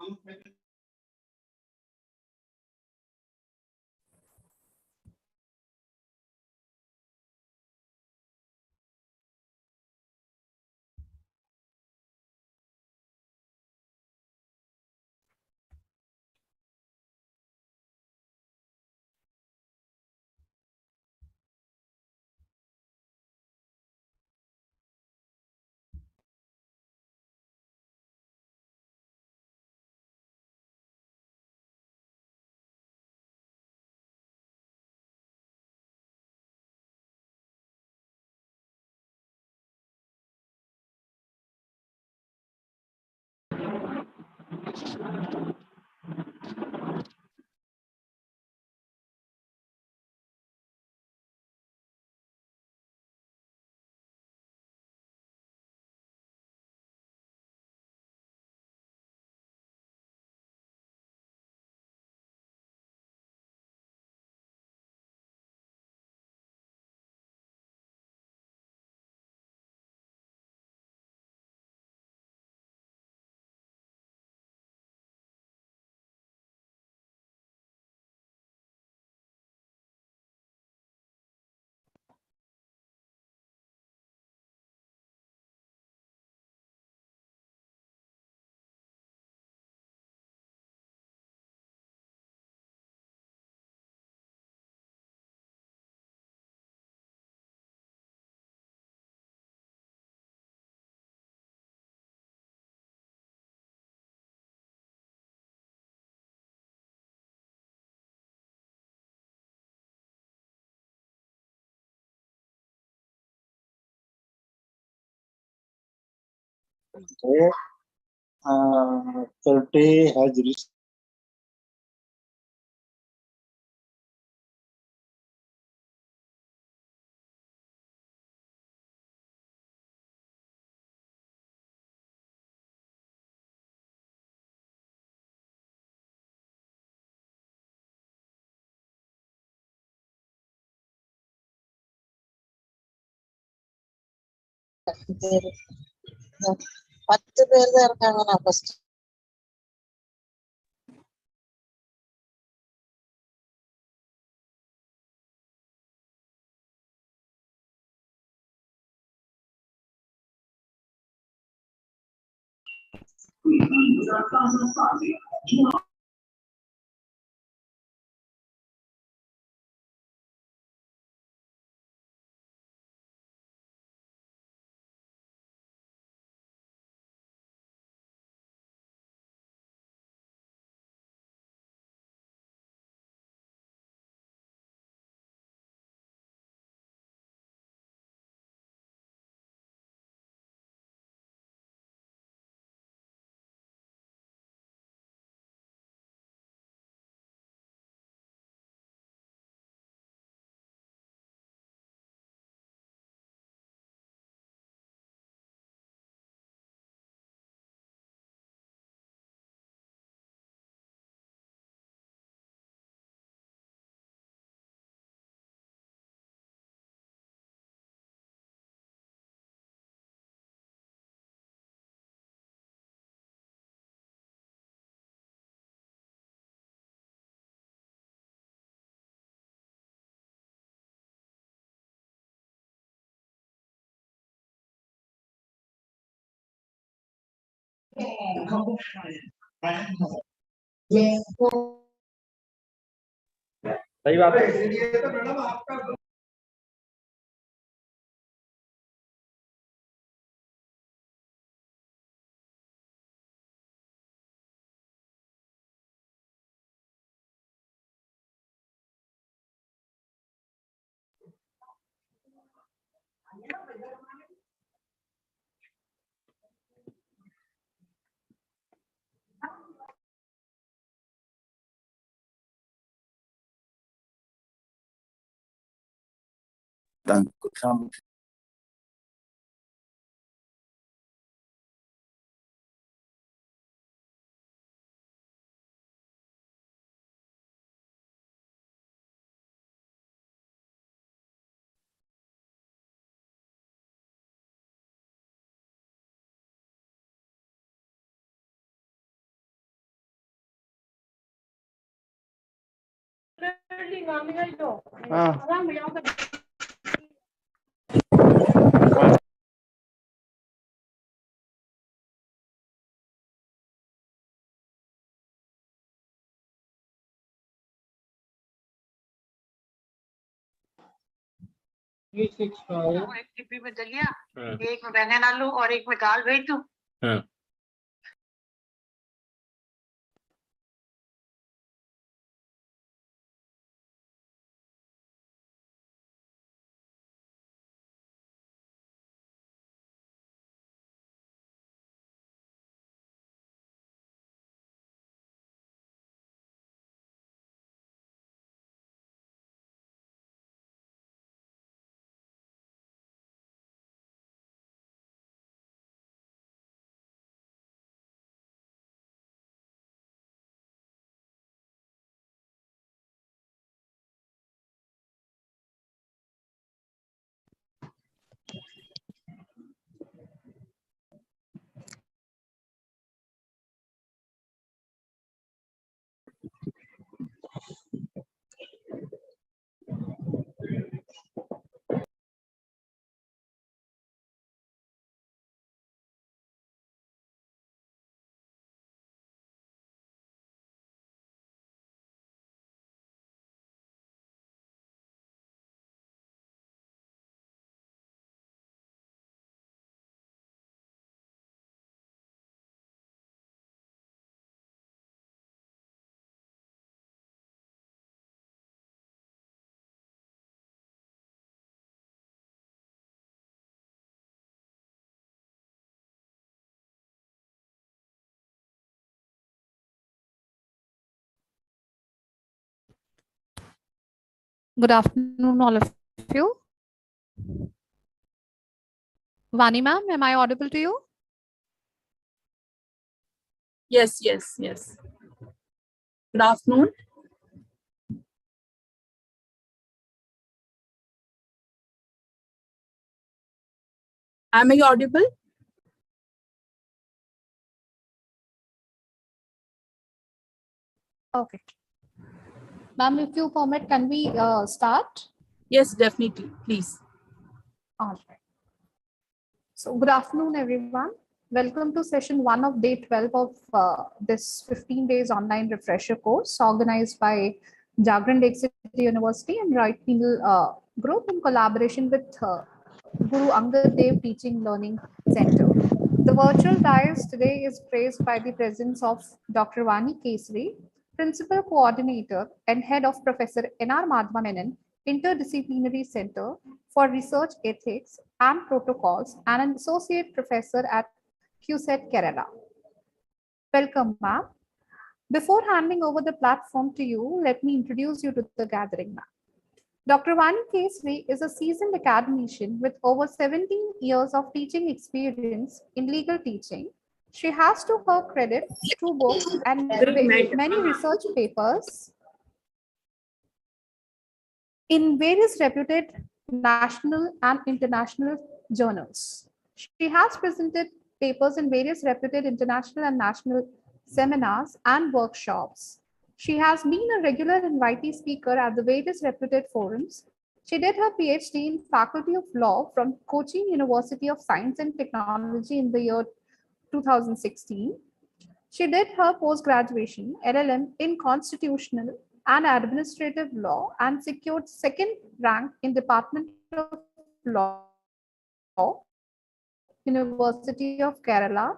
Okay. 30 has reached. പേര് 10 പേരുടെ ഇറക്കാനാ first. सही बात है। Dan एक टिप्पी में दलिया, एक में बैंगन आलू और एक में दाल भेज दूं। Good afternoon, all of you. Vani ma'am, am I audible to you? Yes, yes, yes. Good afternoon. Am I audible? Okay. Ma'am, if you permit, can we start? Yes, definitely. Please. All right. So good afternoon, everyone. Welcome to session 1 of day 12 of this 15 days online refresher course organized by Jagran Lake City University and Right Penal Group in collaboration with Guru Angad Dev Teaching Learning Center. The virtual dais today is praised by the presence of Dr. Vani Kesri, Principal Coordinator and Head of Professor N.R. Madhava Menon, Interdisciplinary Center for Research Ethics and Protocols, and an Associate Professor at QCET Kerala. Welcome, ma'am. Before handing over the platform to you, let me introduce you to the gathering, ma'am. Dr. Vani Kesri is a seasoned academician with over 17 years of teaching experience in legal teaching. She has to her credit 2 books and many research papers in various reputed national and international journals. She has presented papers in various reputed international and national seminars and workshops. She has been a regular invitee speaker at the various reputed forums. She did her PhD in Faculty of Law from Cochin University of Science and Technology in the year 2016. She did her post-graduation LLM in Constitutional and Administrative Law and secured second rank in Department of Law, University of Kerala.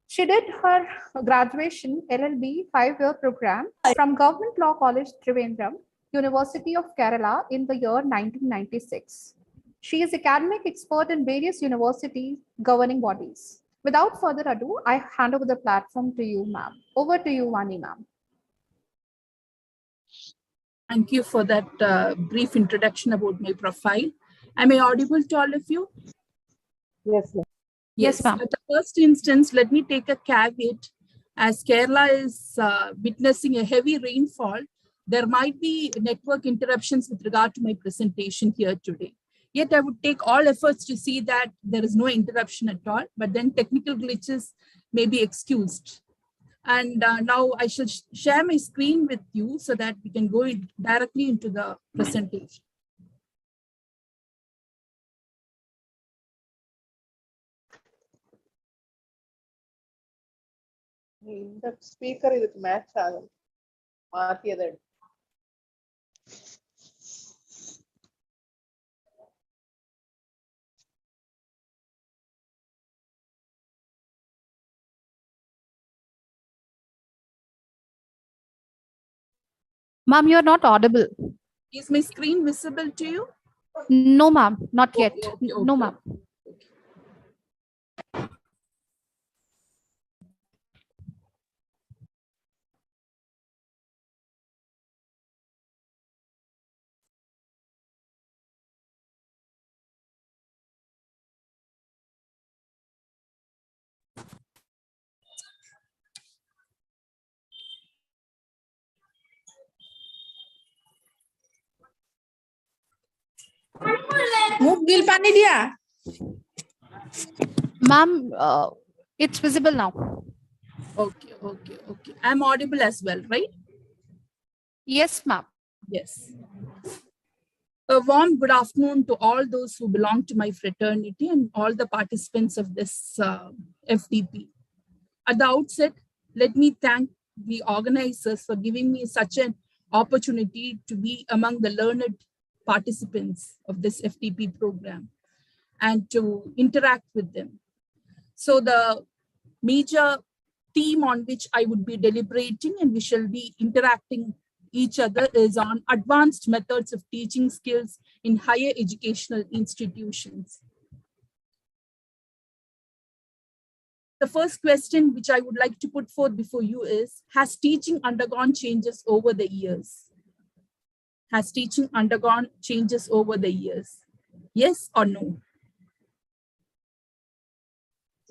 She did her graduation LLB 5-year program from Government Law College, Trivandrum, University of Kerala in the year 1996. She is academic expert in various university governing bodies. Without further ado, I hand over the platform to you, ma'am. Over to you, Vani, ma'am. Thank you for that brief introduction about my profile. Am I audible to all of you? Yes, ma'am. Yes, ma'am. At the first instance, let me take a caveat. As Kerala is witnessing a heavy rainfall, there might be network interruptions with regard to my presentation here today. Yet I would take all efforts to see that there is no interruption at all, but then technical glitches may be excused. And now I shall share my screen with you so that we can go directly into the presentation. இந்த speaker இதுக்கு match ஆகும் மாத்தியதை Ma'am, you're not audible. Is my screen visible to you? No, ma'am, not yet. Okay. No, ma'am. Ma'am, it's visible now. Okay. I'm audible as well, right? Yes, ma'am. Yes. A warm good afternoon to all those who belong to my fraternity and all the participants of this FDP. At the outset, let me thank the organizers for giving me such an opportunity to be among the learned participants of this FDP program and to interact with them. So the major theme on which I would be deliberating and we shall be interacting each other is on advanced methods of teaching skills in higher educational institutions. The first question which I would like to put forth before you is, has teaching undergone changes over the years? Has teaching undergone changes over the years? Yes or no?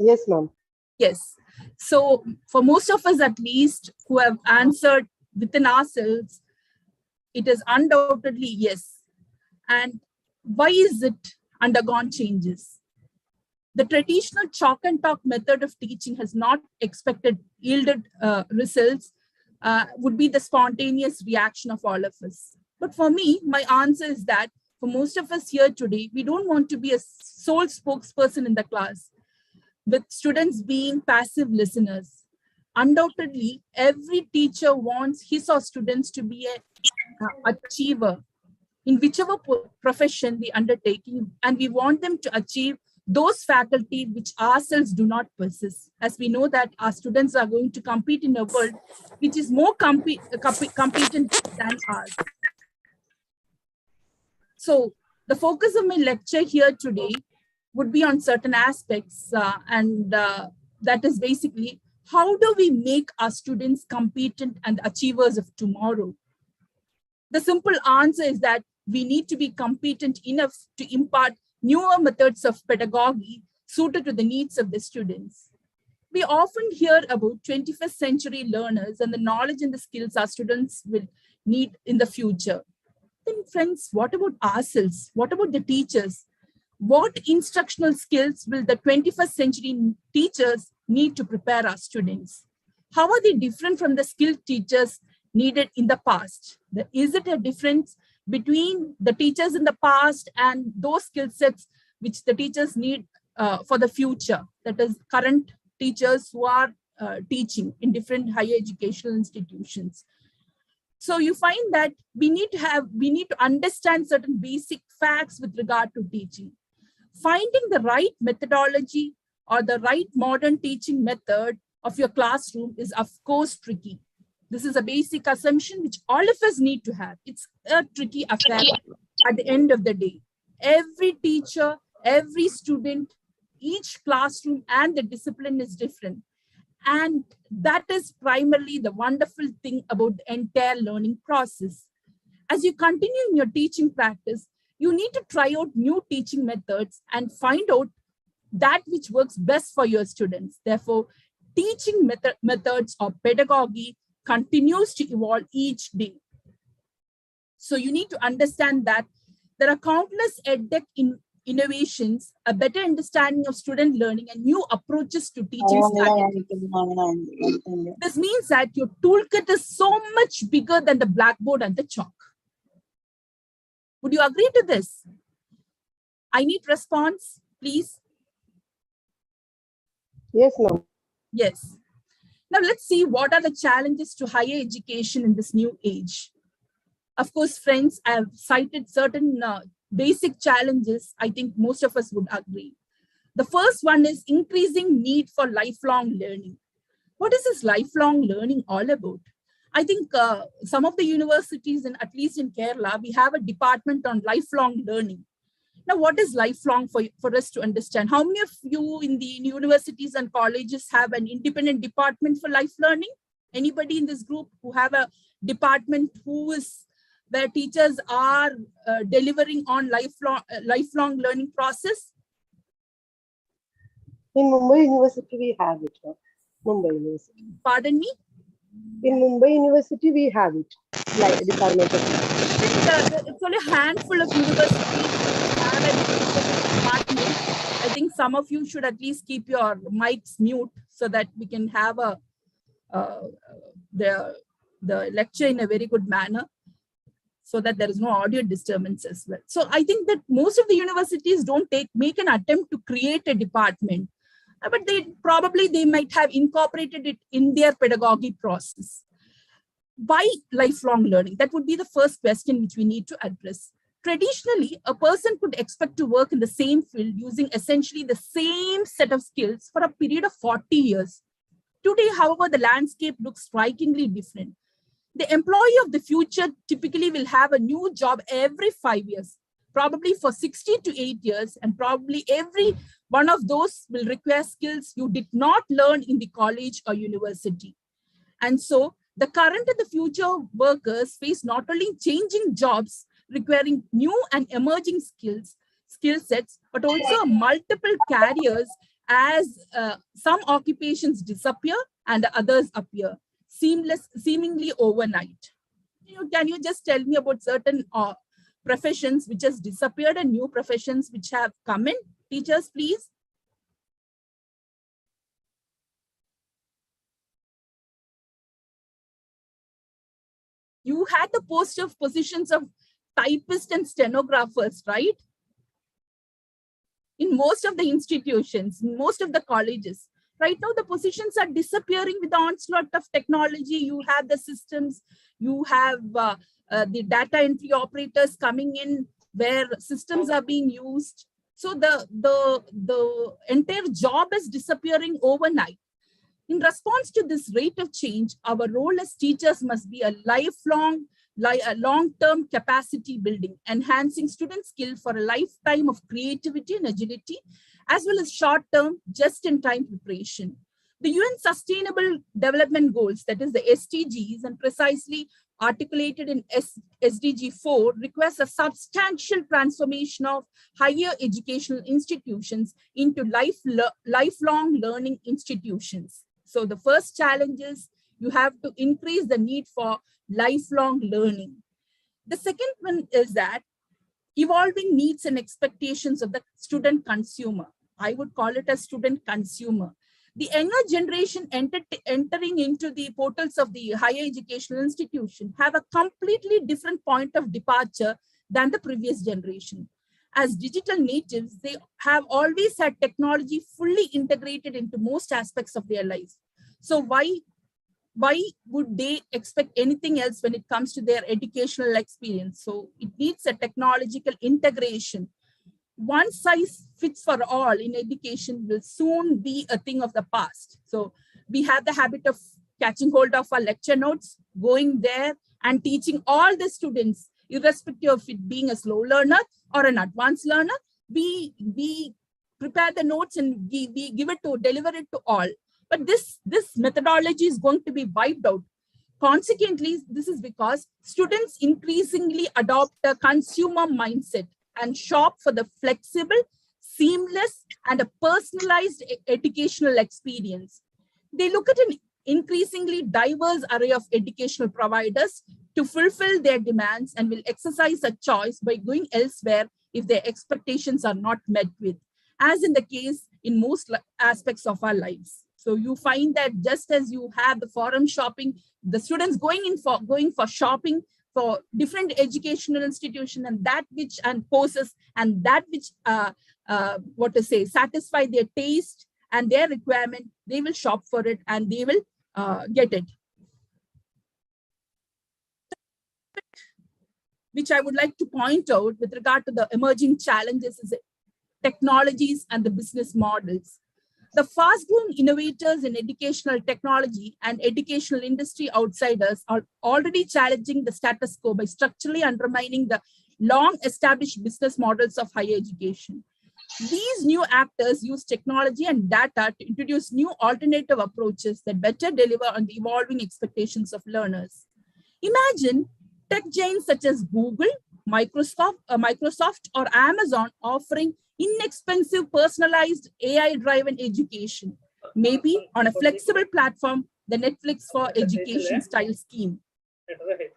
Yes, ma'am. Yes. So for most of us, at least, who have answered within ourselves, it is undoubtedly yes. And why is it undergone changes? The traditional chalk and talk method of teaching has not yielded results, would be the spontaneous reaction of all of us. But for me, my answer is that for most of us here today, we don't want to be a sole spokesperson in the class, with students being passive listeners. Undoubtedly, every teacher wants his or students to be an achiever in whichever profession we undertake, and we want them to achieve those faculty which ourselves do not possess, as we know that our students are going to compete in a world which is more competent than ours. So the focus of my lecture here today would be on certain aspects, and that is basically, how do we make our students competent and achievers of tomorrow? The simple answer is that we need to be competent enough to impart newer methods of pedagogy suited to the needs of the students. We often hear about 21st century learners and the knowledge and the skills our students will need in the future. Then friends, what about ourselves? What about the teachers? What instructional skills will the 21st century teachers need to prepare our students? How are they different from the skilled teachers needed in the past? Is it a difference between the teachers in the past and those skill sets which the teachers need for the future? That is, current teachers who are teaching in different higher educational institutions. So you find that we need to understand certain basic facts with regard to teaching. Finding the right methodology or the right modern teaching method of your classroom is, of course, tricky. This is a basic assumption which all of us need to have. It's a tricky affair at the end of the day. Every teacher, every student, each classroom and the discipline is different. And that is primarily the wonderful thing about the entire learning process. As you continue in your teaching practice, you need to try out new teaching methods and find out that which works best for your students. Therefore, teaching methods or pedagogy continues to evolve each day. So you need to understand that there are countless EdTech innovations, a better understanding of student learning, and new approaches to teaching strategies. This means that your toolkit is so much bigger than the blackboard and the chalk. Would you agree to this? I need response, please. Yes, ma'am. Yes. Now let's see what are the challenges to higher education in this new age. Of course, friends, I have cited certain basic challenges. I think most of us would agree. The first one is increasing need for lifelong learning. What is this lifelong learning all about? I think some of the universities, and at least in Kerala, we have a department on lifelong learning. Now, what is lifelong for us to understand? How many of you in the universities and colleges have an independent department for life learning? Anybody in this group who have a department where teachers are delivering on lifelong learning process? In Mumbai University, we have it. Mumbai University. Pardon me? In Mumbai University, we have it. Like department of it's only a handful of universities have a department. I think some of you should at least keep your mics mute so that we can have the lecture in a very good manner, so that there is no audio disturbance as well. So I think that most of the universities don't make an attempt to create a department, but they might have incorporated it in their pedagogy process. Why lifelong learning? That would be the first question which we need to address. Traditionally, a person could expect to work in the same field using essentially the same set of skills for a period of 40 years. Today, however, the landscape looks strikingly different. The employee of the future typically will have a new job every 5 years, probably for 60 to 8 years, and probably every one of those will require skills you did not learn in the college or university. And so the current and the future workers face not only changing jobs requiring new and emerging skill sets, but also multiple careers as some occupations disappear and others appear seemingly overnight. Can you just tell me about certain professions which has disappeared and new professions which have come in? Teachers, please. You had the post of positions of typists and stenographers, right? In most of the institutions, in most of the colleges. Right now, the positions are disappearing with the onslaught of technology. You have the systems, you have the data entry operators coming in where systems are being used. So the entire job is disappearing overnight. In response to this rate of change, our role as teachers must be a long-term capacity building, enhancing student skill for a lifetime of creativity and agility, as well as short-term, just-in-time preparation. The UN Sustainable Development Goals, that is the SDGs, and precisely articulated in SDG 4, requires a substantial transformation of higher educational institutions into lifelong learning institutions. So the first challenge is you have to increase the need for lifelong learning. The second one is that evolving needs and expectations of the student consumer. I would call it a student consumer. The younger generation entering into the portals of the higher educational institution have a completely different point of departure than the previous generation. As digital natives, they have always had technology fully integrated into most aspects of their lives. So why would they expect anything else when it comes to their educational experience? So it needs a technological integration. One size fits for all in education will soon be a thing of the past. So we have the habit of catching hold of our lecture notes, going there and teaching all the students, irrespective of it being a slow learner or an advanced learner. We prepare the notes and we deliver it to all. But this methodology is going to be wiped out. Consequently, this is because students increasingly adopt a consumer mindset and shop for the flexible, seamless, and a personalized educational experience. They look at an increasingly diverse array of educational providers to fulfill their demands and will exercise a choice by going elsewhere if their expectations are not met with, as in the case in most aspects of our lives. So you find that just as you have the forum shopping, the students going for shopping for different educational institutions and that which and courses and that which satisfy their taste and their requirement, they will shop for it and they will get it. Which I would like to point out with regard to the emerging challenges is technologies and the business models. The fast-growing innovators in educational technology and educational industry outsiders are already challenging the status quo by structurally undermining the long-established business models of higher education. These new actors use technology and data to introduce new alternative approaches that better deliver on the evolving expectations of learners. Imagine tech giants such as Google, Microsoft, or Amazon offering inexpensive, personalized AI-driven education, maybe on a flexible platform, the Netflix for Education style scheme.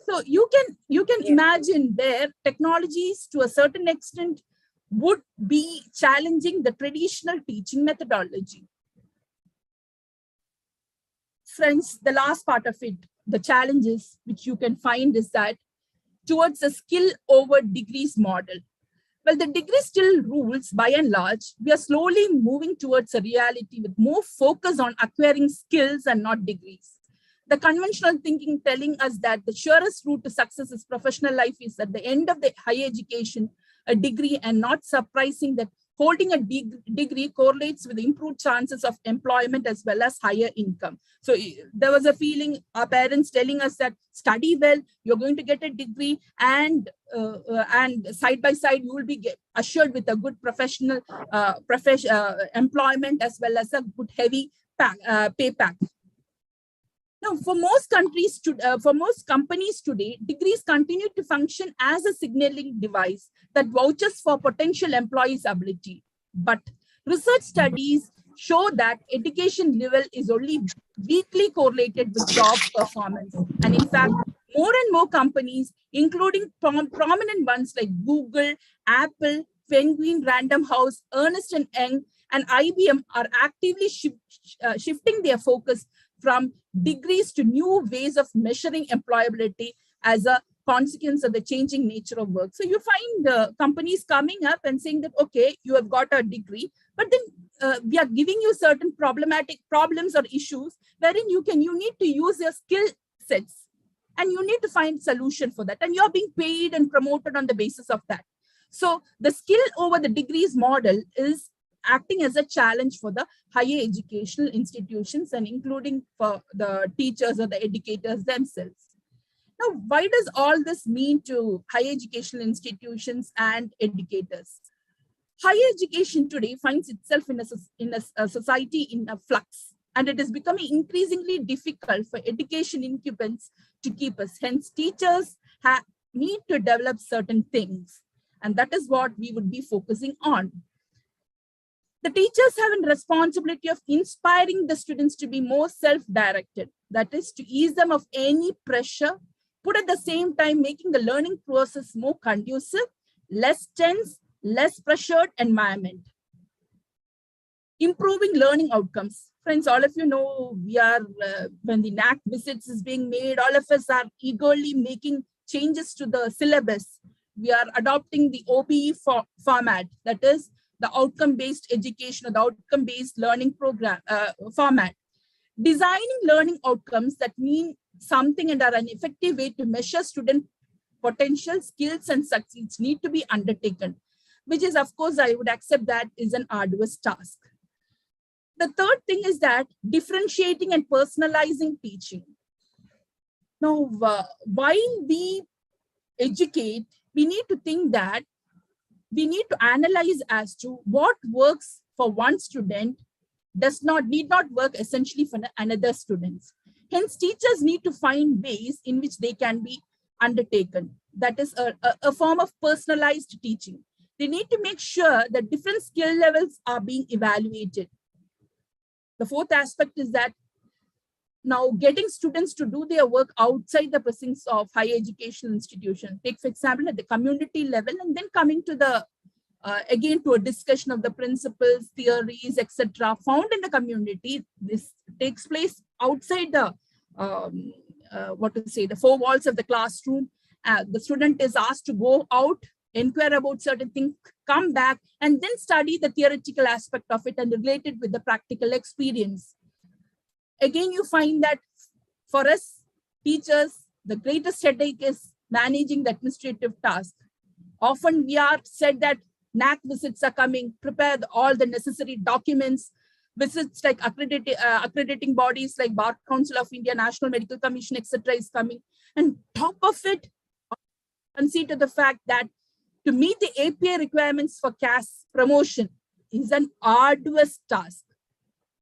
So you can imagine there technologies to a certain extent would be challenging the traditional teaching methodology. Friends, the last part of it, the challenges which you can find is that towards a skill over degrees model. Well, the degree still rules by and large. We are slowly moving towards a reality with more focus on acquiring skills and not degrees. The conventional thinking telling us that the surest route to success is professional life is at the end of the higher education, a degree, and not surprising that holding a degree correlates with improved chances of employment as well as higher income. So there was a feeling, our parents telling us that study well, you're going to get a degree, and side by side, you will be assured with a good professional employment as well as a good heavy pay pack. Now, for most companies today, degrees continue to function as a signaling device that vouches for potential employees' ability. But research studies show that education level is only weakly correlated with job performance. And in fact, more and more companies, including prominent ones like Google, Apple, Penguin Random House, Ernst & Young, and IBM are actively shifting their focus from degrees to new ways of measuring employability as a consequence of the changing nature of work. So you find companies coming up and saying that, okay, you have got a degree, but then we are giving you certain problematic problems or issues wherein you need to use your skill sets and you need to find solution for that. And you're being paid and promoted on the basis of that. So the skill over the degrees model is acting as a challenge for the higher educational institutions and including for the teachers or the educators themselves. Now, why does all this mean to higher educational institutions and educators? Higher education today finds itself in a society in a flux, and it is becoming increasingly difficult for education incumbents to keep us. Hence, teachers need to develop certain things, and that is what we would be focusing on. The teachers have a responsibility of inspiring the students to be more self-directed, that is to ease them of any pressure, but at the same time making the learning process more conducive, less tense, less pressured environment. Improving learning outcomes. Friends, all of you know, we are, when the NAAC visits is being made, all of us are eagerly making changes to the syllabus. We are adopting the OBE format, that is, the outcome-based education or the outcome-based learning program format. Designing learning outcomes that mean something and are an effective way to measure student potential, skills, and succeeds need to be undertaken, which is, of course, I would accept that is an arduous task. The third thing is that differentiating and personalizing teaching. Now, while we educate, we need to think that we need to analyze as to what works for one student need not work essentially for another student. Hence, teachers need to find ways in which they can be undertaken. That is a form of personalized teaching. They need to make sure that different skill levels are being evaluated. The fourth aspect is that now getting students to do their work outside the precincts of higher educational institutions. Take, for example, at the community level and then coming to the again, to a discussion of the principles, theories, etc., found in the community. This takes place outside the the four walls of the classroom. The student is asked to go out, inquire about certain things, come back, and then study the theoretical aspect of it and relate it with the practical experience. Again, you find that for us teachers, the greatest headache is managing the administrative task. Often we are said that NAC visits are coming, prepare all the necessary documents, visits like accrediting bodies like Bar Council of India, National Medical Commission, etc. is coming. And top of it, consider the fact that to meet the API requirements for CAS promotion is an arduous task.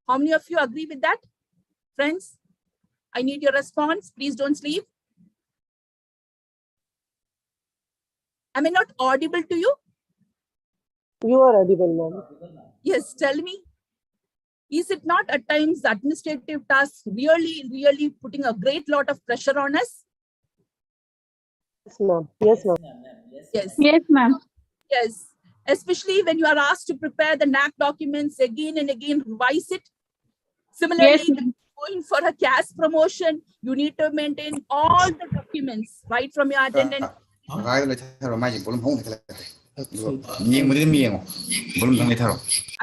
How many of you agree with that? Friends, I need your response. Please don't sleep. Am I not audible to you? You are audible, ma'am. Yes, tell me. Is it not at times the administrative tasks really putting a great lot of pressure on us? Yes, ma'am. Yes, ma'am. Yes. Yes, ma'am. Yes. Especially when you are asked to prepare the NAC documents again and again, revise it. Similarly, Yes, when going for a CAS promotion, you need to maintain all the documents, right from your attendance. I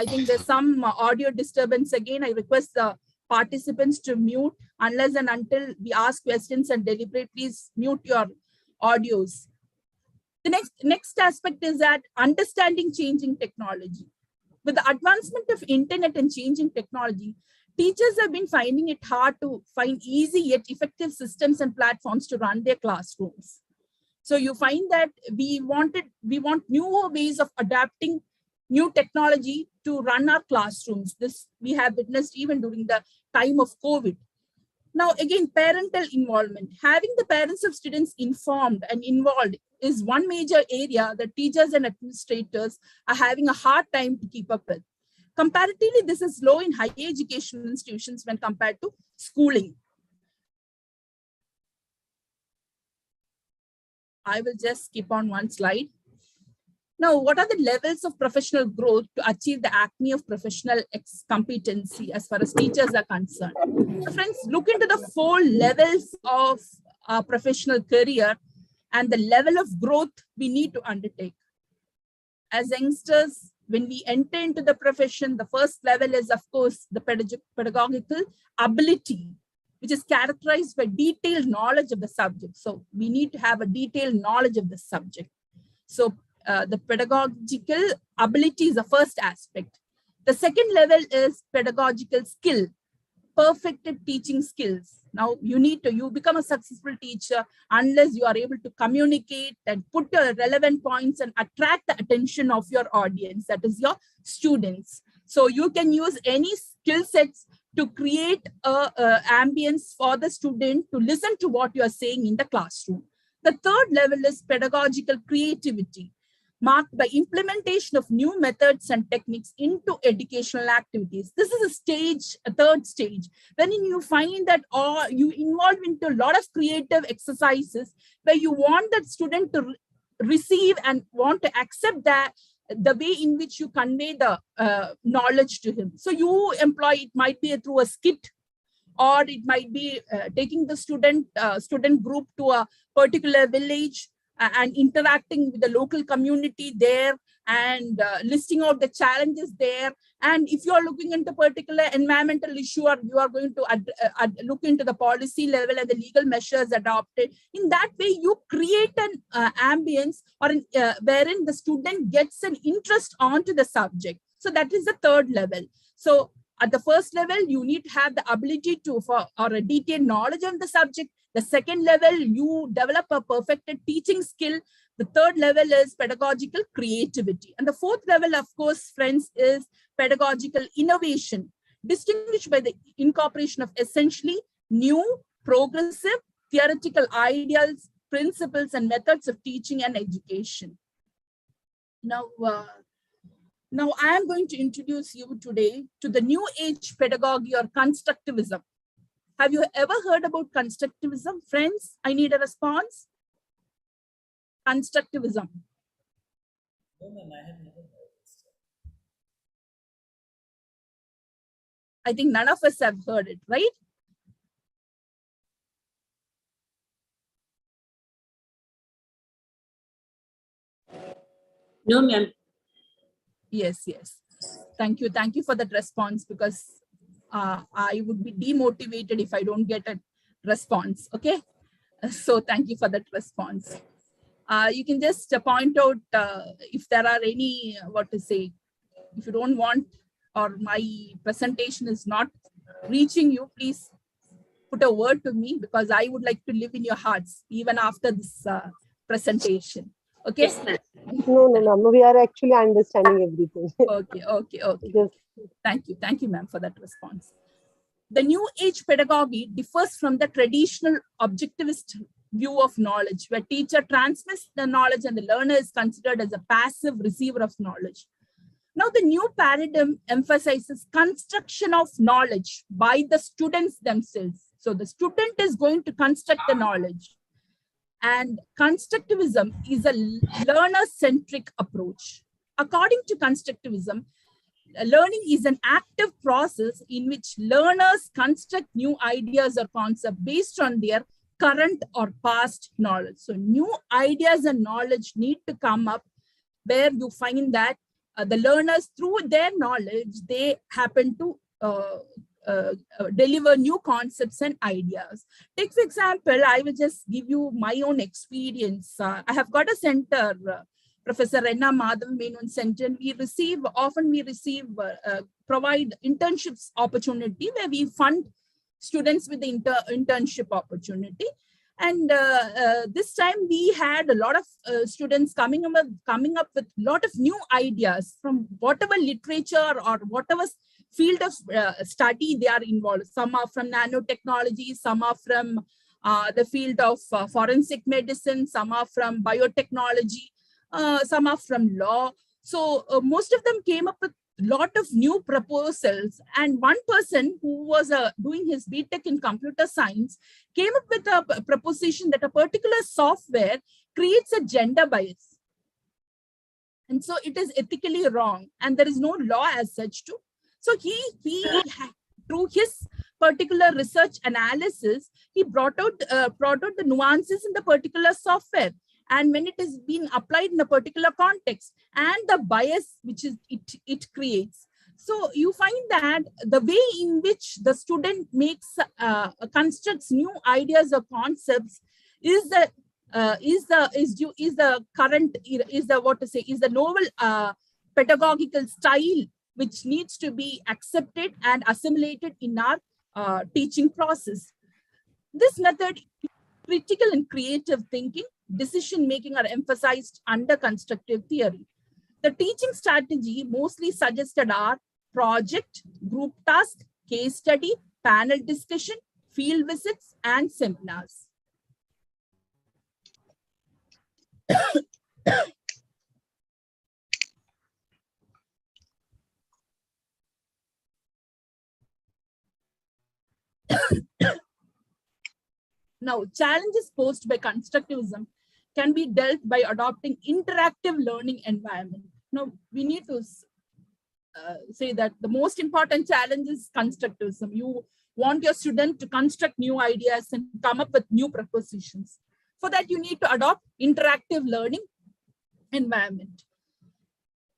think there's some audio disturbance again. I request the participants to mute unless and until we ask questions and deliberate. Please mute your audios. The next aspect is that understanding changing technology. With the advancement of internet and changing technology, teachers have been finding it hard to find easy yet effective systems and platforms to run their classrooms. So you find that we want newer ways of adapting new technology to run our classrooms. This we have witnessed even during the time of COVID. Now, again, parental involvement. Having the parents of students informed and involved is one major area that teachers and administrators are having a hard time to keep up with. Comparatively, this is low in higher education institutions when compared to schooling. I will just skip on one slide. Now, what are the levels of professional growth to achieve the acme of professional competency as far as teachers are concerned? So friends, look into the 4 levels of our professional career and the level of growth we need to undertake. As youngsters, when we enter into the profession, the first level is, of course, the pedagogical ability, which is characterized by detailed knowledge of the subject. So we need to have a detailed knowledge of the subject. So the pedagogical ability is the first aspect. The second level is pedagogical skill, perfected teaching skills. Now you become a successful teacher unless you are able to communicate and put your relevant points and attract the attention of your audience, that is your students. So you can use any skill sets to create a ambience for the student to listen to what you are saying in the classroom. The third level is pedagogical creativity, marked by implementation of new methods and techniques into educational activities. This is a third stage, when you find that you involve into a lot of creative exercises where you want that student to receive and want to accept that the way in which you convey the knowledge to him. So you employ, it might be through a skit, or it might be taking the student group to a particular village and interacting with the local community there and listing out the challenges there. And if you are looking into particular environmental issue, or you are going to look into the policy level and the legal measures adopted, in that way you create an ambience or wherein the student gets an interest onto the subject. So that is the third level. So at the first level, you need to have the ability or a detailed knowledge of the subject. The second level, you develop a perfected teaching skill. The third level is pedagogical creativity. And the fourth level, of course, friends, is pedagogical innovation, distinguished by the incorporation of essentially new, progressive, theoretical ideals, principles, and methods of teaching and education. Now, I am going to introduce you today to the new age pedagogy or constructivism. Have you ever heard about constructivism? Friends, I need a response. Constructivism. No, ma'am, I have never heard this. I think none of us have heard it, right? No, ma'am. Yes, yes. Thank you. Thank you for that response, because I would be demotivated if I don't get a response. Okay. So thank you for that response. You can just point out if there are any, what to say, if you don't want or my presentation is not reaching you, please put a word to me, because I would like to live in your hearts even after this presentation. Okay. Yes, ma'am. No, we are actually understanding everything. Okay. Just Thank you, ma'am, for that response. The new age pedagogy differs from the traditional objectivist view of knowledge, where teacher transmits the knowledge and the learner is considered as a passive receiver of knowledge. Now, the new paradigm emphasizes construction of knowledge by the students themselves. So the student is going to construct the knowledge. And constructivism is a learner-centric approach. According to constructivism, learning is an active process in which learners construct new ideas or concepts based on their current or past knowledge. So new ideas and knowledge need to come up, where you find that the learners, through their knowledge, they happen to deliver new concepts and ideas. Take, for example, I will just give you my own experience. I have got a center, Professor Renna Madhav Menon Center. We often provide internships opportunity, where we fund students with the internship opportunity. And this time we had a lot of students coming up with a lot of new ideas from whatever literature or whatever field of study they are involved. Some are from nanotechnology, some are from the field of forensic medicine, some are from biotechnology, some are from law. So most of them came up with a lot of new proposals. And one person who was doing his BTech in computer science came up with a proposition that a particular software creates a gender bias. And so it is ethically wrong, and there is no law as such to. So he through his particular research analysis, he brought out the nuances in the particular software, and when it is being applied in a particular context, and the bias which it creates. So you find that the way in which the student constructs new ideas or concepts is the novel pedagogical style, which needs to be accepted and assimilated in our teaching process. This method, critical and creative thinking, decision-making are emphasized under constructive theory. The teaching strategy mostly suggested are project, group task, case study, panel discussion, field visits, and seminars. Now, challenges posed by constructivism can be dealt by adopting interactive learning environment. Now, we need to say that the most important challenge is constructivism. You want your student to construct new ideas and come up with new propositions. For that, you need to adopt interactive learning environment.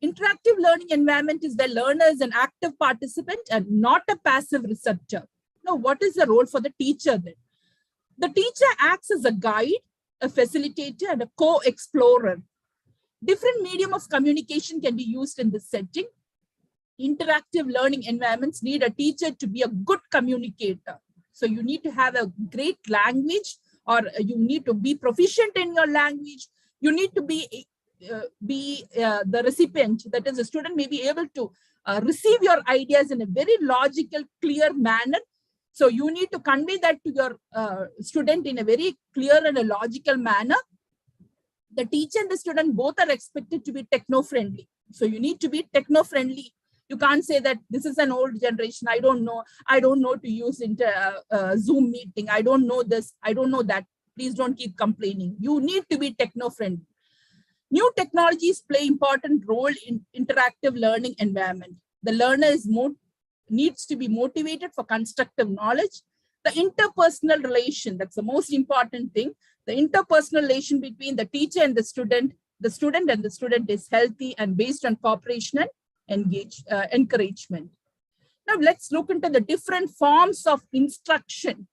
Interactive learning environment is where learner is an active participant and not a passive receptor. Now, what is the role for the teacher then? The teacher acts as a guide, a facilitator, and a co-explorer. Different medium of communication can be used in this setting. Interactive learning environments need a teacher to be a good communicator. So you need to have a great language, or you need to be proficient in your language. You need to be the recipient, that is, the student may be able to receive your ideas in a very logical, clear manner. So you need to convey that to your student in a very clear and a logical manner. The teacher and the student both are expected to be techno-friendly. So you need to be techno-friendly. You can't say that this is an old generation. I don't know to use Zoom meeting. I don't know this. I don't know that. Please don't keep complaining. You need to be techno-friendly. New technologies play important role in interactive learning environment. The learner needs to be motivated for constructive knowledge. The interpersonal relation, that's the most important thing. The interpersonal relation between the teacher and the student and the student is healthy and based on cooperation and encouragement. Now let's look into the different forms of instruction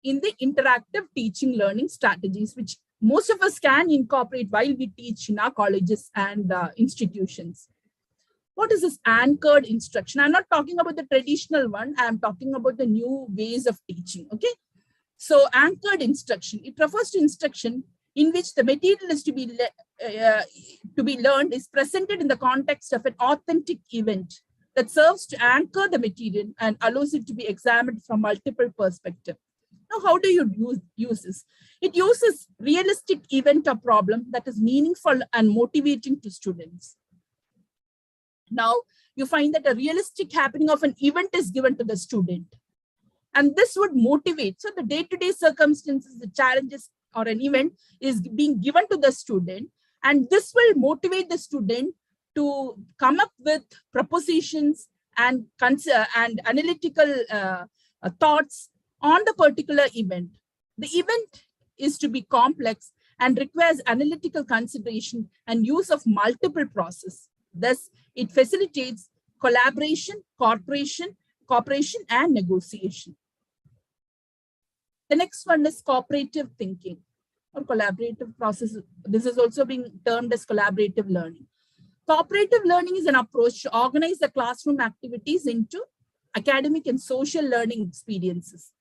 in the interactive teaching learning strategies, which most of us can incorporate while we teach in our colleges and institutions. What is this anchored instruction? I'm not talking about the traditional one. I'm talking about the new ways of teaching, okay? So anchored instruction, it refers to instruction in which the material is to be learned is presented in the context of an authentic event that serves to anchor the material and allows it to be examined from multiple perspectives. Now, how do you use this? It uses realistic event or problem that is meaningful and motivating to students. Now, you find that a realistic happening of an event is given to the student. And this would motivate. So the day-to-day circumstances, the challenges or an event is being given to the student. And this will motivate the student to come up with propositions and analytical thoughts on the particular event. The event is to be complex and requires analytical consideration and use of multiple processes. Thus, it facilitates collaboration, cooperation, and negotiation. The next one is cooperative thinking or collaborative process. This is also being termed as collaborative learning. Cooperative learning is an approach to organize the classroom activities into academic and social learning experiences.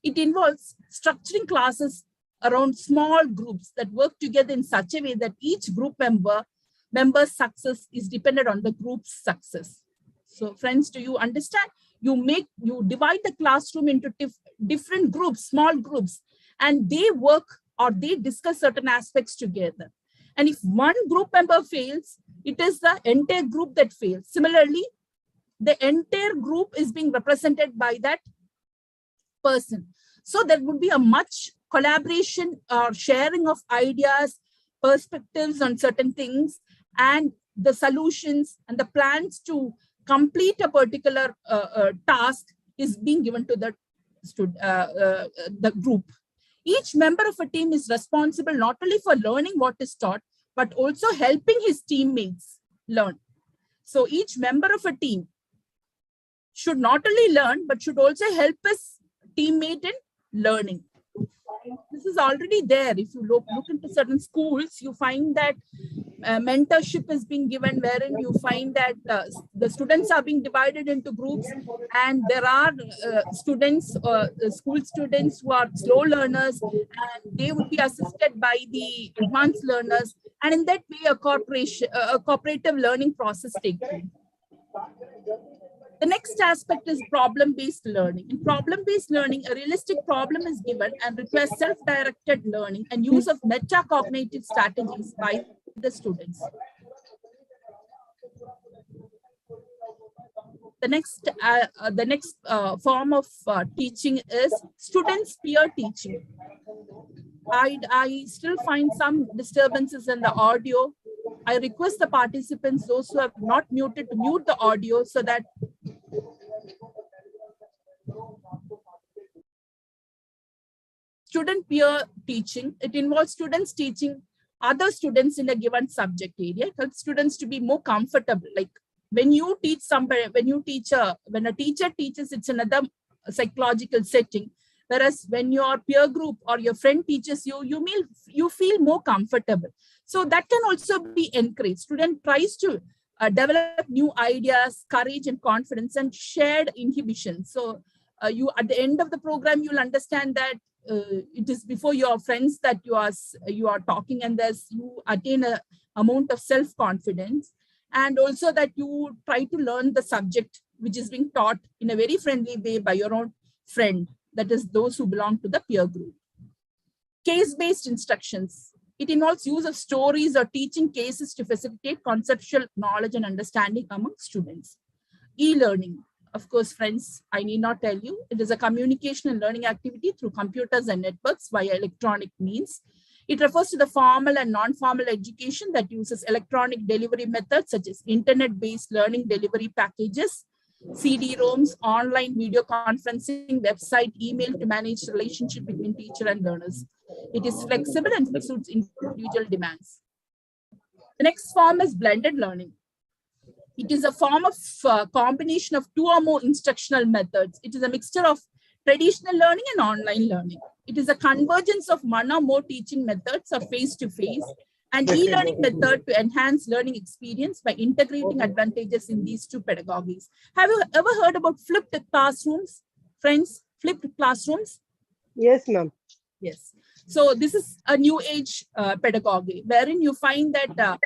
It involves structuring classes around small groups that work together in such a way that each group member's success is dependent on the group's success. So friends, do you understand? You divide the classroom into different groups, small groups, and they work or they discuss certain aspects together. And if one group member fails, it is the entire group that fails. Similarly, the entire group is being represented by that person. So there would be a much collaboration or sharing of ideas, perspectives on certain things, and the solutions and the plans to complete a particular task is being given to the group. Each member of a team is responsible not only for learning what is taught, but also helping his teammates learn. So each member of a team should not only learn, but should also help his teammate in learning. This is already there. If you look into certain schools, you find that mentorship is being given, wherein you find that the students are being divided into groups, and there are students, school students who are slow learners, and they would be assisted by the advanced learners, and in that way a cooperative learning process takes place. The next aspect is problem-based learning. In problem-based learning, a realistic problem is given and requires self-directed learning and use of metacognitive strategies by the students. The next form of teaching is students peer teaching. I still find some disturbances in the audio. I request the participants, those who have not muted, to mute the audio so that student peer teaching. It involves students teaching other students in a given subject area. It helps students to be more comfortable. Like when you teach somebody, when a teacher teaches, it's another psychological setting. Whereas when your peer group or your friend teaches you, you feel more comfortable. So that can also be encouraged. Student tries to develop new ideas, courage and confidence, and shared inhibition. So you, at the end of the program, you'll understand that it is before your friends that you are talking, and you attain a amount of self-confidence, and also that you try to learn the subject which is being taught in a very friendly way by your own friend, that is those who belong to the peer group. Case-based instructions. It involves use of stories or teaching cases to facilitate conceptual knowledge and understanding among students. E-learning. Of course, friends, I need not tell you, it is a communication and learning activity through computers and networks via electronic means. It refers to the formal and non-formal education that uses electronic delivery methods such as internet-based learning delivery packages, CD-ROMs, online video conferencing, website, email to manage the relationship between teacher and learners. It is flexible and suits individual demands. The next form is blended learning. It is a form of combination of 2 or more instructional methods. It is a mixture of traditional learning and online learning. It is a convergence of 1 or more teaching methods of face-to-face and e-learning method to enhance learning experience by integrating advantages in these 2 pedagogies. Have you ever heard about flipped classrooms, friends? Flipped classrooms? Yes, ma'am. Yes. So this is a new age pedagogy wherein you find that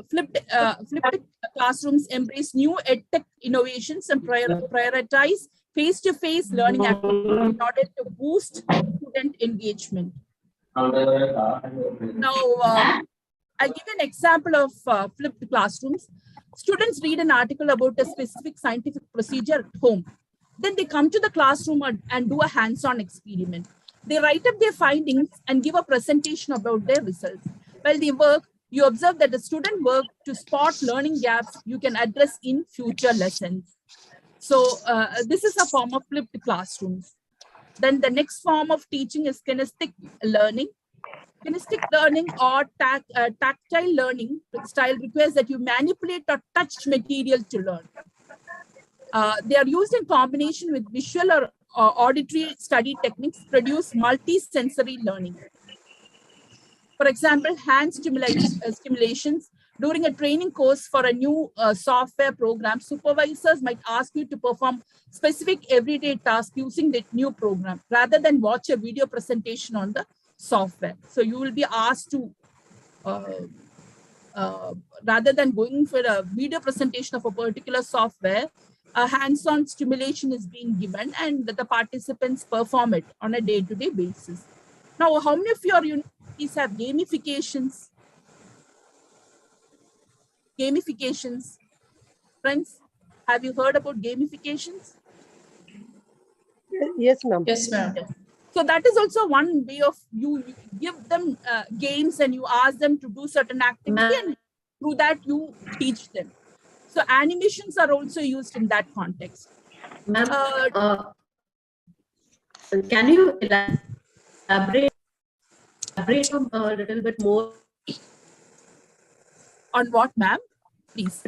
flipped classrooms embrace new edtech innovations and prioritize face-to-face learning activities in order to boost student engagement. Now, I'll give you an example of flipped classrooms. Students read an article about a specific scientific procedure at home. Then they come to the classroom and do a hands-on experiment. They write up their findings and give a presentation about their results. While they work, you observe that the student work to spot learning gaps you can address in future lessons. So this is a form of flipped classrooms. Then the next form of teaching is kinesthetic learning. Kinesthetic learning or tactile learning style requires that you manipulate or touch material to learn. They are used in combination with visual or auditory study techniques to produce multi-sensory learning. For example, hand stimulations. During a training course for a new software program, supervisors might ask you to perform specific everyday tasks using the new program rather than watch a video presentation on the software. So you will be asked to, rather than going for a video presentation of a particular software, a hands-on stimulation is being given and the participants perform it on a day-to-day basis. Now, how many of your universities have gamifications? Gamifications. Friends, have you heard about gamifications? Yes, ma'am. Yes, ma'am. So that is also one way of you give them games and you ask them to do certain activity and through that you teach them. So animations are also used in that context. Ma'am, can you elaborate a little bit more? On what, ma'am? Please.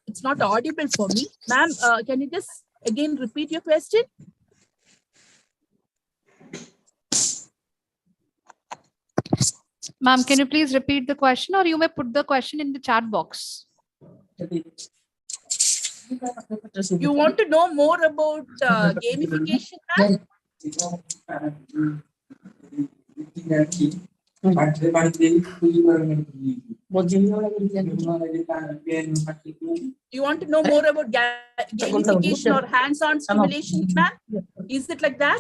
It's not audible for me. Ma'am, can you just again repeat your question? Ma'am, can you please repeat the question, or you may put the question in the chat box? You want to know more about gamification, ma'am? You want to know more about gamification or hands-on stimulation, ma'am? Is it like that?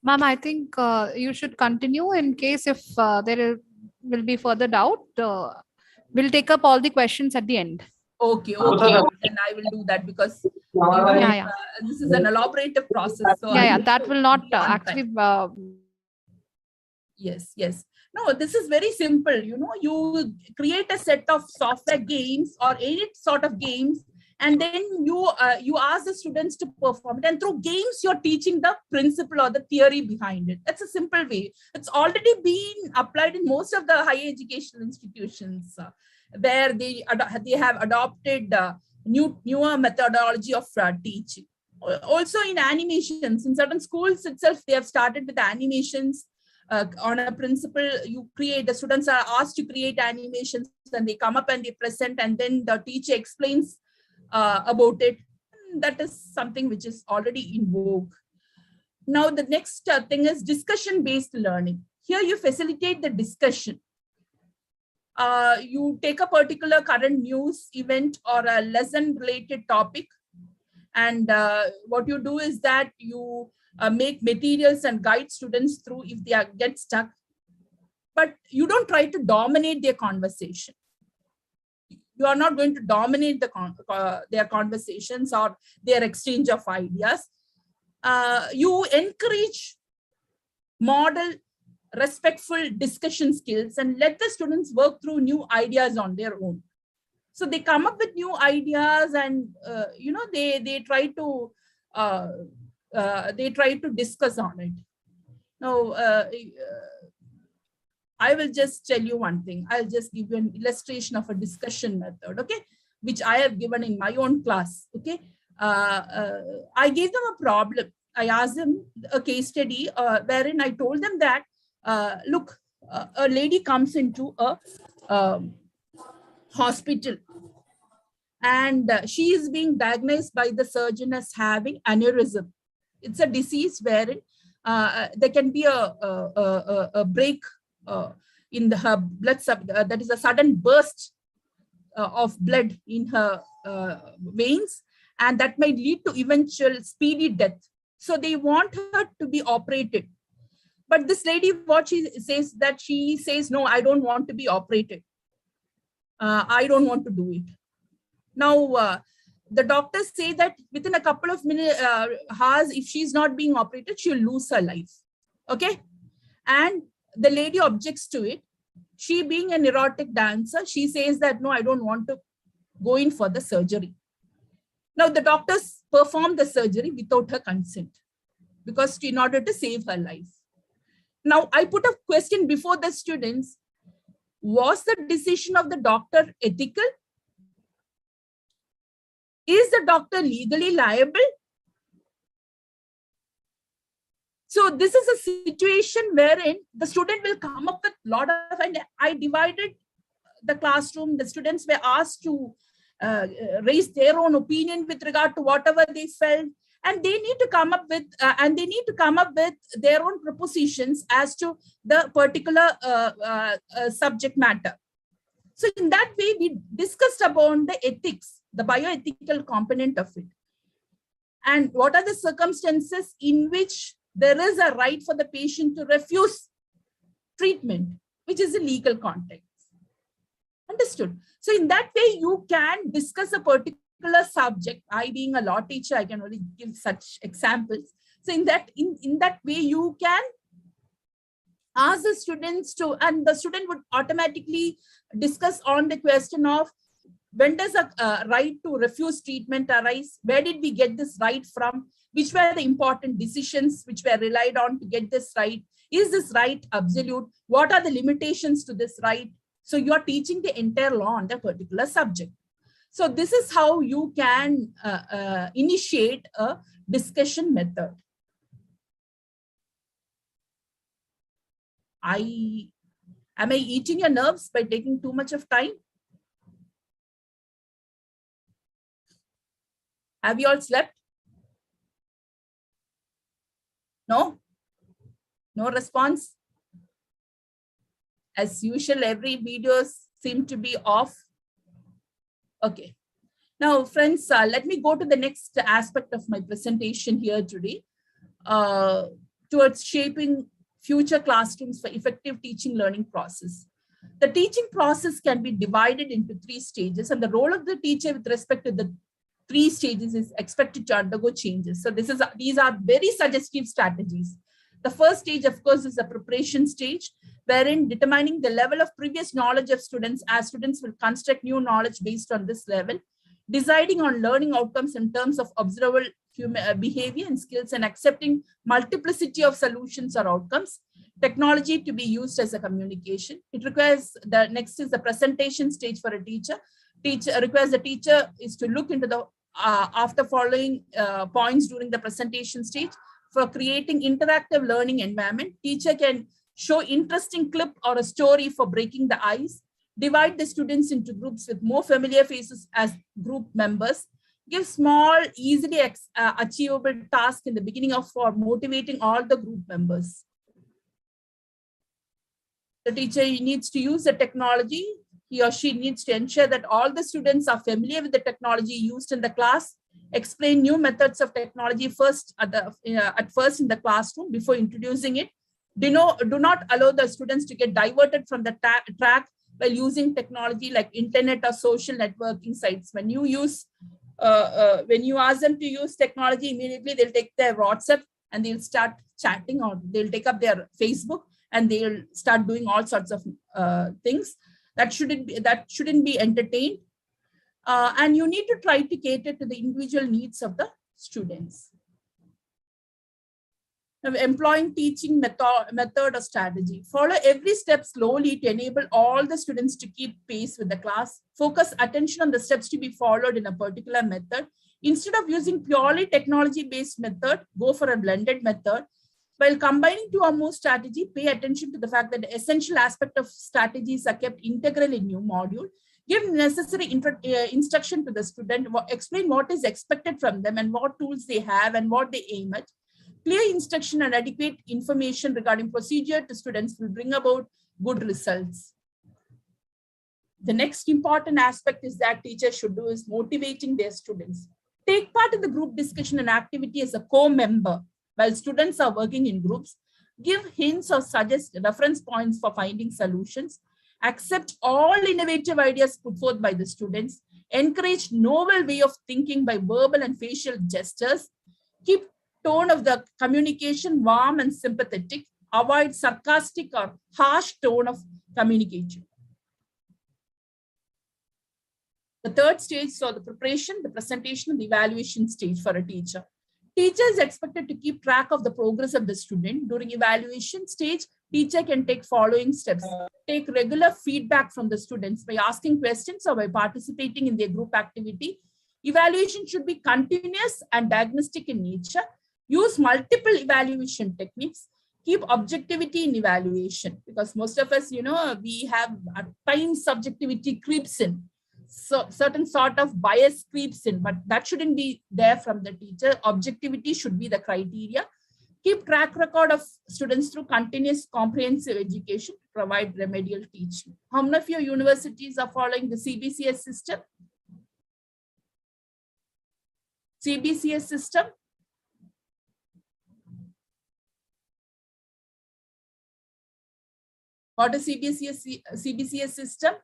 Ma'am, I think you should continue in case if there will be further doubt. We'll take up all the questions at the end. Okay, okay. Then I will do that because this is an elaborative process. So that will not actually. Yes, yes. No, this is very simple. You know, you create a set of software games or any sort of games, and then you ask the students to perform it. And through games, you're teaching the principle or the theory behind it. That's a simple way. It's already been applied in most of the higher educational institutions where they have adopted newer methodology of teaching. Also in animations, in certain schools itself, they have started with animations. On a principle, the students are asked to create animations and they come up and they present and then the teacher explains about it. That is something which is already in vogue. Now, the next thing is discussion-based learning. Here you facilitate the discussion. You take a particular current news event or a lesson-related topic. And what you do is that you make materials and guide students through if they get stuck. But you don't try to dominate their conversation. You are not going to dominate their conversations or their exchange of ideas. You encourage model respectful discussion skills and let the students work through new ideas on their own. So they come up with new ideas and they try to discuss on it. Now, I will just tell you one thing. I'll just give you an illustration of a discussion method, okay, which I have given in my own class, okay. I gave them a problem. I asked them a case study wherein I told them that, look, a lady comes into a hospital and she is being diagnosed by the surgeon as having aneurysm. It's a disease wherein there can be a break in her blood, that is a sudden burst of blood in her veins, and that might lead to eventual speedy death. So they want her to be operated. But this lady, what she says, no, I don't want to be operated. I don't want to do it. Now, the doctors say that within a couple of hours, if she's not being operated, she'll lose her life. Okay. And the lady objects to it. She, being an erotic dancer, she says that, no, I don't want to go in for the surgery. Now, the doctors perform the surgery without her consent because in order to save her life. Now, I put a question before the students. Was the decision of the doctor ethical? Is the doctor legally liable? So this is a situation wherein the student will come up with a lot of, and I divided the classroom. The students were asked to raise their own opinion with regard to whatever they felt, and they need to come up with their own propositions as to the particular subject matter. So in that way, we discussed about the ethics, the bioethical component of it, and what are the circumstances in which there is a right for the patient to refuse treatment, which is a legal context. Understood? So in that way, you can discuss a particular subject. I, being a law teacher, I can only give such examples. So in that way, you can ask the students to, and the student would automatically discuss on the question of, when does a right to refuse treatment arise? Where did we get this right from? Which were the important decisions which were relied on to get this right? Is this right absolute? What are the limitations to this right? So you are teaching the entire law on the particular subject. So this is how you can initiate a discussion method. Am I eating your nerves by taking too much of time? Have you all slept? No? No response? As usual, every video seems to be off. Okay. Now, friends, let me go to the next aspect of my presentation here today, towards shaping future classrooms for effective teaching learning process. The teaching process can be divided into 3 stages, and the role of the teacher with respect to the 3 stages is expected to undergo changes. So these are very suggestive strategies. The first stage, of course, is the preparation stage, wherein determining the level of previous knowledge of students, as students will construct new knowledge based on this level, deciding on learning outcomes in terms of observable human behavior and skills, and accepting multiplicity of solutions or outcomes, technology to be used as a communication. It requires, the next is the presentation stage for a teacher. Requires the teacher is to look into the after following points during the presentation stage. For creating interactive learning environment, teacher can show interesting clip or a story for breaking the ice, divide the students into groups with more familiar faces as group members, give small, easily achievable tasks in the beginning for motivating all the group members. The teacher needs to use the technology. He or she needs to ensure that all the students are familiar with the technology used in the class, explain new methods of technology at first in the classroom before introducing it. Do not allow the students to get diverted from the track while using technology like internet or social networking sites. When you use, when you ask them to use technology, immediately they'll take their WhatsApp and they'll start chatting, or they'll take up their Facebook and they'll start doing all sorts of things that shouldn't be entertained. And you need to try to cater to the individual needs of the students. Now, employing teaching method or strategy. Follow every step slowly to enable all the students to keep pace with the class. Focus attention on the steps to be followed in a particular method. Instead of using purely technology-based method, go for a blended method. While combining two or more strategy, pay attention to the fact that the essential aspect of strategies are kept integral in new module. Give necessary instruction to the student, explain what is expected from them and what tools they have and what they aim at. Clear instruction and adequate information regarding procedure to students will bring about good results. The next important aspect is that teachers should do is motivating their students. Take part in the group discussion and activity as a co-member while students are working in groups. Give hints or suggest reference points for finding solutions. Accept all innovative ideas put forth by the students. Encourage novel way of thinking by verbal and facial gestures. Keep tone of the communication warm and sympathetic. Avoid sarcastic or harsh tone of communication. The third stage, so the preparation, the presentation, and the evaluation stage for a teacher. Teacher is expected to keep track of the progress of the student. During evaluation stage, teacher can take following steps. Take regular feedback from the students by asking questions or by participating in their group activity. Evaluation should be continuous and diagnostic in nature. Use multiple evaluation techniques. Keep objectivity in evaluation, because most of us, we have at times subjectivity creeps in. So certain sort of bias creeps in, but that shouldn't be there from the teacher. Objectivity should be the criteria. Keep track record of students through continuous comprehensive education to provide remedial teaching. How many of your universities are following the CBCS system? CBCS system? What is CBCS system?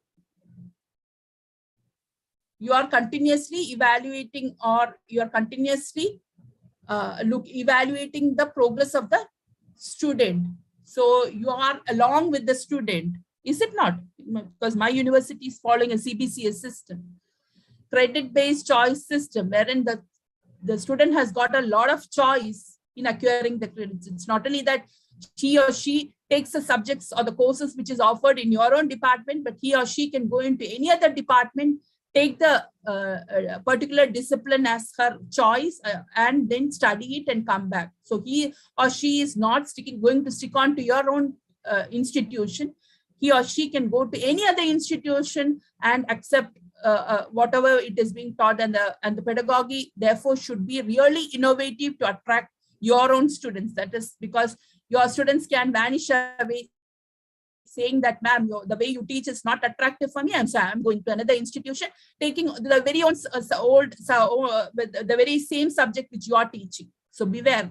You are continuously evaluating, or you are continuously evaluating the progress of the student. So you are along with the student, is it not? Because my university is following a CBCS system, credit-based choice system, wherein the student has got a lot of choice in acquiring the credits. It's not only that he or she takes the subjects or the courses which is offered in your own department, but he or she can go into any other department, take the particular discipline as her choice, and then study it and come back. So he or she is not going to stick on to your own institution. He or she can go to any other institution and accept whatever it is being taught, and the pedagogy therefore should be really innovative to attract your own students. That is because your students can vanish away saying that, ma'am, the way you teach is not attractive for me. I'm going to another institution, taking the very the very same subject which you are teaching. So beware.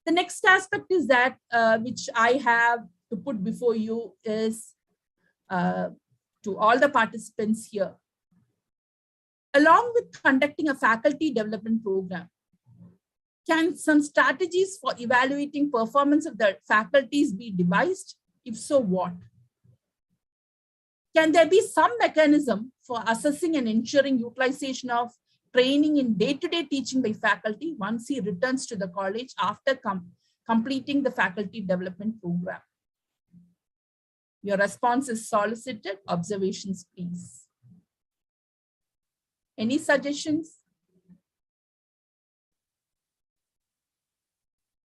The next aspect is that which I have to put before you is to all the participants here. Along with conducting a faculty development program, can some strategies for evaluating performance of the faculties be devised? If so, what? Can there be some mechanism for assessing and ensuring utilization of training in day-to-day teaching by faculty once he returns to the college after completing the faculty development program? Your response is solicited. Observations, please. Any suggestions?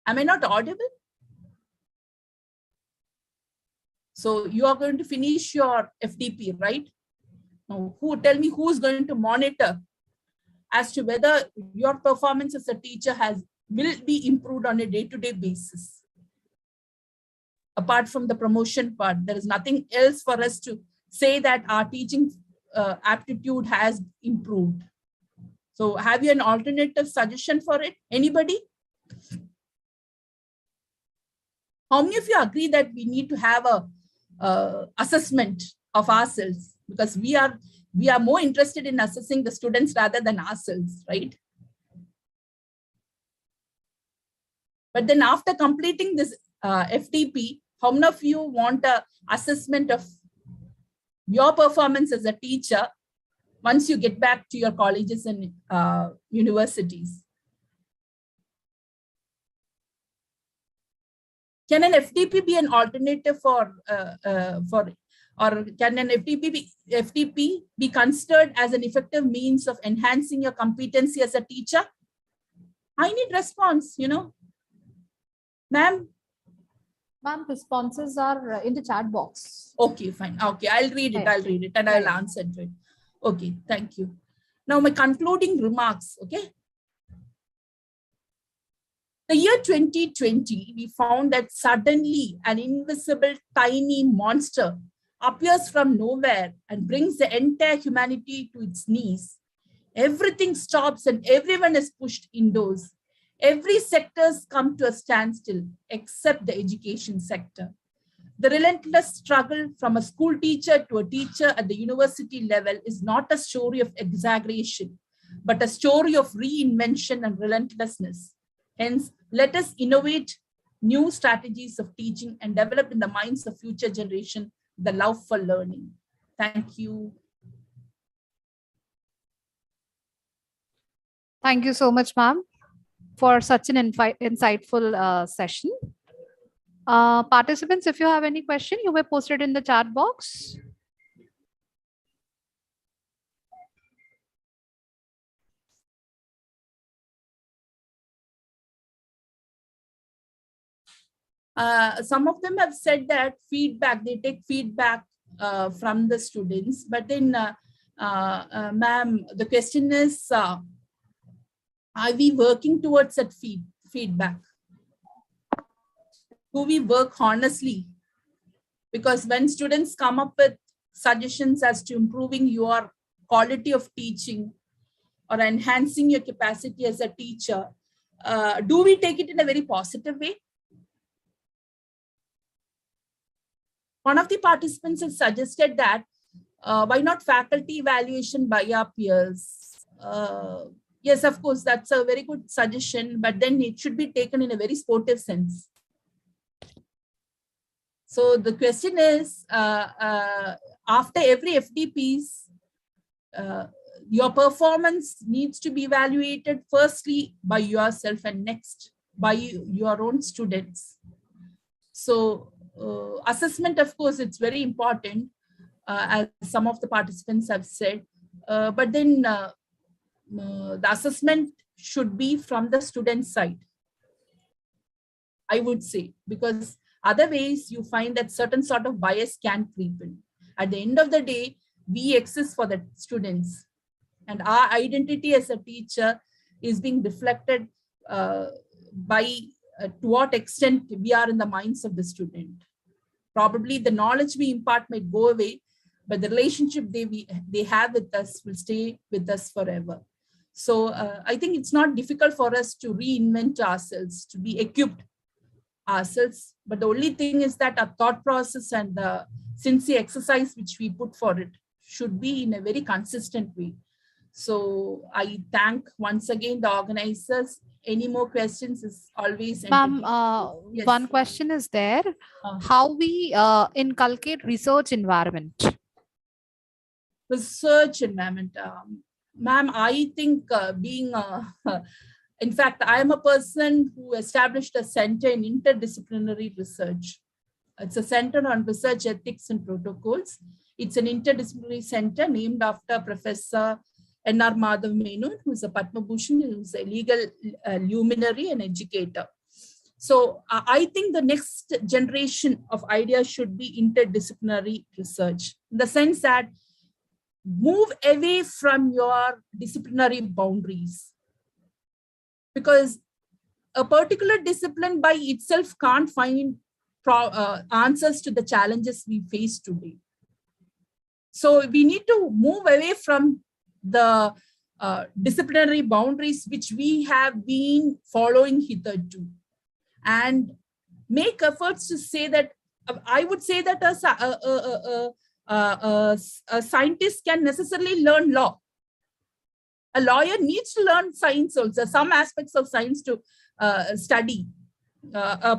Am I not audible? So you are going to finish your FDP, right? Now, tell me who's going to monitor as to whether your performance as a teacher will be improved on a day-to-day basis. Apart from the promotion part, there is nothing else for us to say that our teaching aptitude has improved. So have you an alternative suggestion for it? Anybody? How many of you agree that we need to have assessment of ourselves, because we are more interested in assessing the students rather than ourselves, right? But then after completing this FTP, how many of you want a assessment of your performance as a teacher once you get back to your colleges and universities? Can an FTP be an alternative or can an FTP be considered as an effective means of enhancing your competency as a teacher? I need response, you know. Ma'am? Ma'am, responses are in the chat box. Okay, fine. Okay, I'll read it. Right. I'll read it and I'll answer to it. Okay, thank you. Now my concluding remarks, okay? The year 2020, we found that suddenly an invisible tiny monster appears from nowhere and brings the entire humanity to its knees. Everything stops and everyone is pushed indoors. Every sector's come to a standstill except the education sector. The relentless struggle from a school teacher to a teacher at the university level is not a story of exaggeration, but a story of reinvention and relentlessness. Hence, let us innovate new strategies of teaching and develop in the minds of future generation the love for learning. Thank you. Thank you so much, ma'am, for such an insightful session. Participants, if you have any question, you may post it in the chat box. Some of them have said that they take feedback from the students, but then, ma'am, the question is, are we working towards that feedback? Do we work honestly? Because when students come up with suggestions as to improving your quality of teaching or enhancing your capacity as a teacher, do we take it in a very positive way? One of the participants has suggested that why not faculty evaluation by our peers? Yes, of course, that's a very good suggestion, but then it should be taken in a very sportive sense. So the question is, after every FTPs, your performance needs to be evaluated firstly by yourself and next by your own students. So assessment, of course, it's very important, as some of the participants have said, but then the assessment should be from the student side, I would say, because otherwise you find that certain sort of bias can creep in. At the end of the day, we exist for the students, and our identity as a teacher is being reflected by to what extent we are in the minds of the student. Probably the knowledge we impart might go away, but the relationship they have with us will stay with us forever. So I think it's not difficult for us to reinvent ourselves, to be equipped ourselves. But the only thing is that our thought process and the sincere exercise which we put for it should be in a very consistent way. So I thank once again the organizers. Any more questions is always. Ma'am, yes. One question is there. How we inculcate research environment? Research environment. Ma'am, I think in fact, I am a person who established a center in interdisciplinary research. It's a center on research ethics and protocols. It's an interdisciplinary center named after Professor N.R. Madhav Menon, who is a Padma Bhushan, who is a legal luminary and educator. So I think the next generation of ideas should be interdisciplinary research, in the sense that move away from your disciplinary boundaries. Because a particular discipline by itself can't find answers to the challenges we face today. So we need to move away from the disciplinary boundaries which we have been following hitherto, and make efforts to say that I would say that a scientist can necessarily learn law. A lawyer needs to learn science also, some aspects of science to study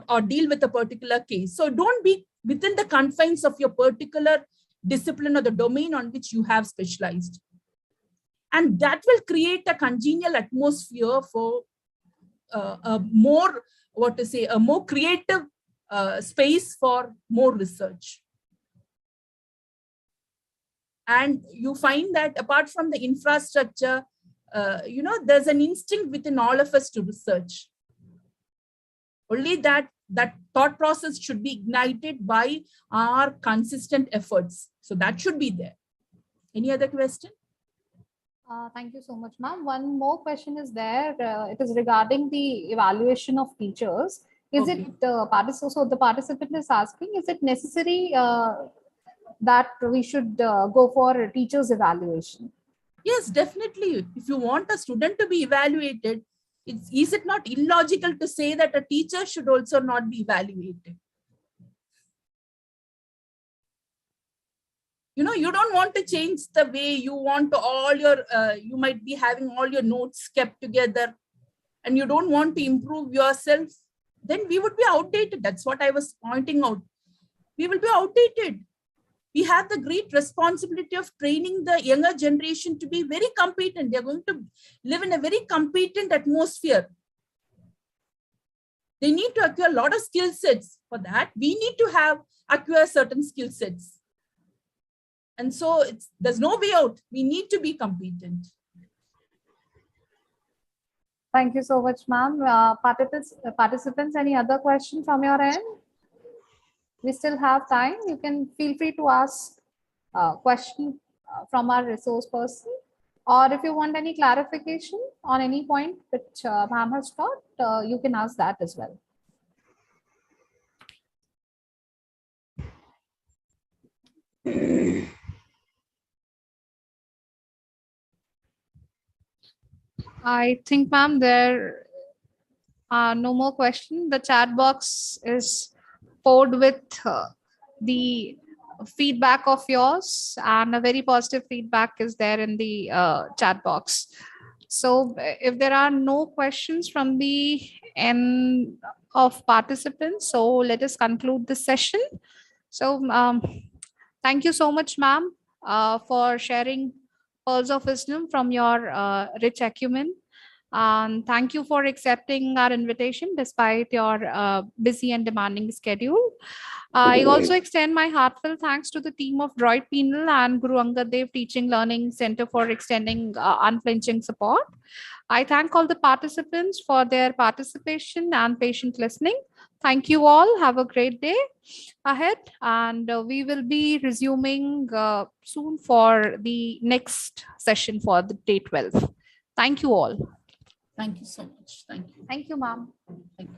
or deal with a particular case. So don't be within the confines of your particular discipline or the domain on which you have specialized. And that will create a congenial atmosphere for a more creative space for more research. And you find that apart from the infrastructure, there's an instinct within all of us to research. Only that thought process should be ignited by our consistent efforts. So that should be there. Any other question? Thank you so much, ma'am. One more question is there. It is regarding the evaluation of teachers. Is Okay. it so the participant is asking, is it necessary that we should go for a teacher's evaluation? Yes, definitely. If you want a student to be evaluated, is it not illogical to say that a teacher should also not be evaluated? You don't want to change the way you want to you might be having all your notes kept together and you don't want to improve yourself, then we would be outdated. That's what I was pointing out. We will be outdated. We have the great responsibility of training the younger generation to be very competent. They're going to live in a very competent atmosphere. They need to acquire a lot of skill sets. For that, we need to acquire certain skill sets. And so there's no way out. We need to be competent. Thank you so much, ma'am. Participants, any other question from your end? We still have time. You can feel free to ask question from our resource person, or if you want any clarification on any point which ma'am has taught, you can ask that as well. I think, ma'am, there are no more questions. The chat box is poured with the feedback of yours, and a very positive feedback is there in the chat box. So if there are no questions from the end of participants, so let us conclude this session. So thank you so much, ma'am, for sharing pearls of wisdom from your rich acumen. And thank you for accepting our invitation despite your busy and demanding schedule. I also extend my heartfelt thanks to the team of Droid Penal and Guru Angad Dev Teaching Learning Center for extending unflinching support. I thank all the participants for their participation and patient listening. Thank you all. Have a great day ahead, and we will be resuming soon for the next session for the day 12. Thank you all. Thank you so much. Thank you. Thank you, ma'am. Thank you.